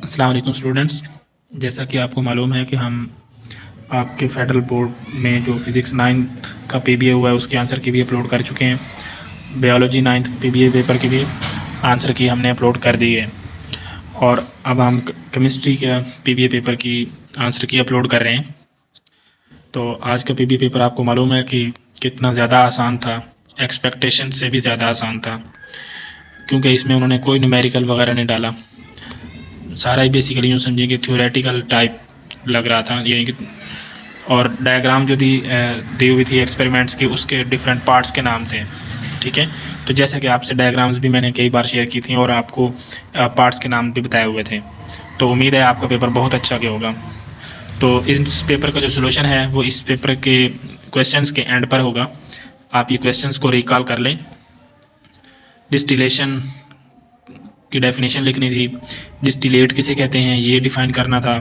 अस्सलाम वालेकुम स्टूडेंट्स। जैसा कि आपको मालूम है कि हम आपके फेडरल बोर्ड में जो फिज़िक्स 9th का पीबीए हुआ है उसके आंसर की भी अपलोड कर चुके हैं। बायोलॉजी 9th पीबीए पेपर की भी आंसर की हमने अपलोड कर दी है और अब हम केमिस्ट्री के पीबीए पेपर की आंसर की अपलोड कर रहे हैं। तो आज का पीबीए पेपर आपको मालूम है कि कितना ज़्यादा आसान था, एक्सपेक्टेशन से भी ज़्यादा आसान था, क्योंकि इसमें उन्होंने कोई न्यूमेरिकल वगैरह नहीं डाला। सारा ही बेसिकली यूँ समझिए कि थ्योरेटिकल टाइप लग रहा था, यानी कि और डायग्राम जो दी हुई थी एक्सपेरिमेंट्स की उसके डिफरेंट पार्ट्स के नाम थे। ठीक है, तो जैसा कि आपसे डायग्राम्स भी मैंने कई बार शेयर की थी और आपको पार्ट्स के नाम भी बताए हुए थे, तो उम्मीद है आपका पेपर बहुत अच्छा गया होगा। तो इस पेपर का जो सोल्यूशन है वो इस पेपर के क्वेश्चंस के एंड पर होगा। आप ये क्वेश्चंस को रिकॉल कर लें। डिस्टिलेशन की डेफिनेशन लिखनी थी, डिस्टिलेट किसे कहते हैं ये डिफ़ाइन करना था,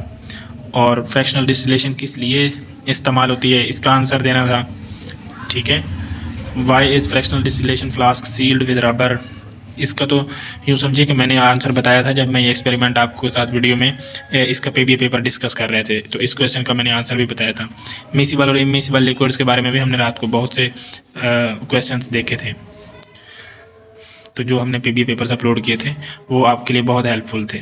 और फ्रैक्शनल डिस्टिलेशन किस लिए इस्तेमाल होती है इसका आंसर देना था। ठीक है, Y is fractional distillation flask sealed with rubber, इसका तो यूँ समझिए कि मैंने आंसर बताया था जब मैं ये एक्सपेरिमेंट आपको साथ वीडियो में इसका पीबीए पेपर डिस्कस कर रहे थे, तो इस क्वेश्चन का मैंने आंसर भी बताया था। मिसिबल और इमिसिबल लिक्विड्स के बारे में भी हमने रात को बहुत से क्वेश्चंस देखे थे, तो जो हमने पीबीए पेपर्स अपलोड किए थे वो आपके लिए बहुत हेल्पफुल थे।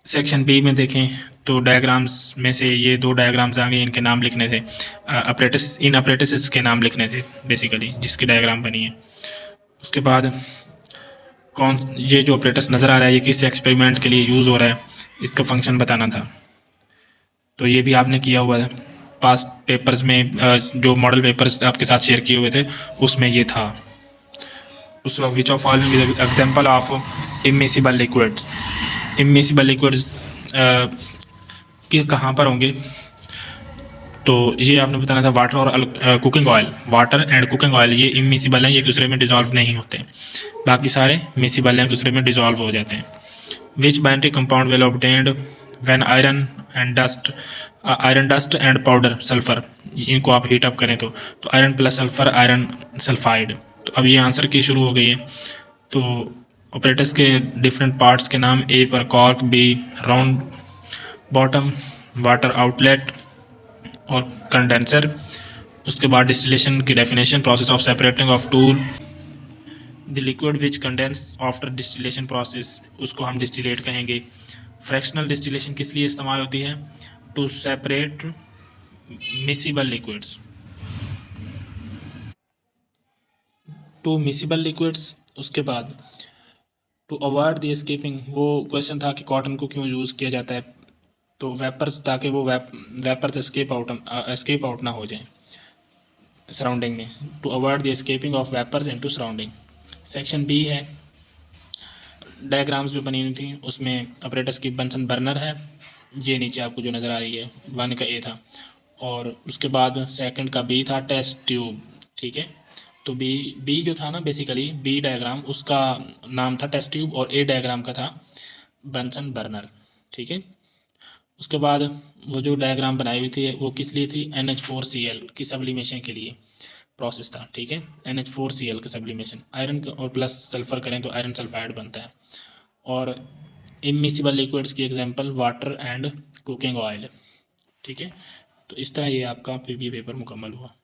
सेक्शन बी में देखें तो डायग्राम्स में से ये दो डायग्राम्स आ गए, इनके नाम लिखने थे, अपरेटिस के नाम लिखने थे बेसिकली जिसकी डायग्राम बनी है। उसके बाद ये जो अपरेटस नज़र आ रहा है ये किस एक्सपेरिमेंट के लिए यूज़ हो रहा है इसका फंक्शन बताना था, तो ये भी आपने किया हुआ है पास्ट पेपर्स में। जो मॉडल पेपर्स आपके साथ शेयर किए हुए थे उसमें ये था। उस वक्त which of following example of immiscible liquids, immiscible liquids के कहाँ पर होंगे, तो ये आपने बताना था वाटर और cooking oil. Water and cooking oil ये इमिसिबल हैं, ये एक दूसरे में डिजॉल्व नहीं होते, बाकी सारे मिसिबल हैं, एक दूसरे में डिजॉल्व हो जाते हैं। Which binary compound will obtained when iron dust and powder sulphur, इनको आप हीट अप करें तो iron plus sulphur iron sulphide. तो अब ये आंसर की शुरू हो गई है। तो ऑपरेटर्स के डिफरेंट पार्ट्स के नाम, ए पर cork, B round bottom water outlet और कंडेंसर। उसके बाद डिस्टिलेशन की definition, process of separating of tool the liquid which condense after distillation process, उसको हम डिस्टिलेट कहेंगे। फ्रैक्शनल डिस्टिलेशन किस लिए इस्तेमाल होती है, to separate miscible liquids, to miscible liquids. उसके बाद टू अवॉइड द एस्केपिंग, वो क्वेश्चन था कि कॉटन को क्यों यूज़ किया जाता है, तो वेपर्स, ताकि वो वेपर्स एस्केप आउट ना हो जाएं सराउंडिंग में, to avoid the escaping of vapours into surrounding. Section B है, डायग्राम्स जो बनी हुई थी उसमें अपरेटस की बंसन बर्नर है, ये नीचे आपको जो नज़र आ रही है, 1 का ए था, और उसके बाद सेकंड का बी था टेस्ट ट्यूब। ठीक है, तो बी जो था ना, बेसिकली बी डायग्राम उसका नाम था टेस्ट ट्यूब और ए डायग्राम का था बंसन बर्नर। ठीक है, उसके बाद वो जो डायग्राम बनाई हुई थी वो किस लिए थी, NH4Cl की सब्लिमेशन के लिए प्रोसेस था। ठीक है, NH4Cl का सब्लिमेशन, आयरन और प्लस सल्फर करें तो आयरन सल्फाइड बनता है। और इमिसिबल लिक्विड्स की example water and cooking oil. ठीक है, तो इस तरह ये आपका पीबीए पेपर मुकम्मल हुआ।